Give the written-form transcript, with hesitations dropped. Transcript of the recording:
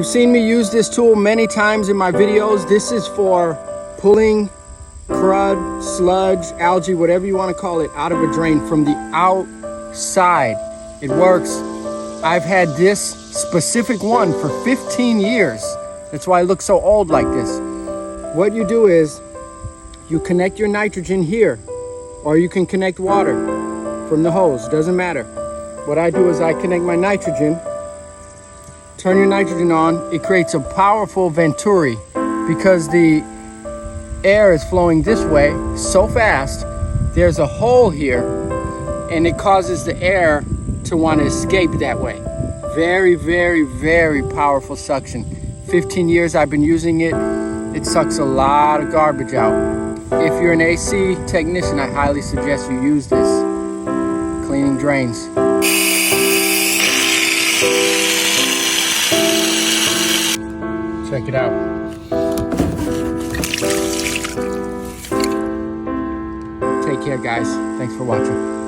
You've seen me use this tool many times in my videos. This is for pulling crud, sludge, algae, whatever you want to call it, out of a drain from the outside. It works. I've had this specific one for 15 years. That's why I look so old like this. What you do is you connect your nitrogen here, or you can connect water from the hose, doesn't matter. What I do is I connect my nitrogen, turn your nitrogen on. It creates a powerful venturi because the air is flowing this way so fast. There's a hole here and it causes the air to want to escape that way. Very, very, very powerful suction. 15 years I've been using it. It sucks a lot of garbage out. If you're an AC technician, I highly suggest you use this. Cleaning drains. Check it out. Take care, guys. Thanks for watching.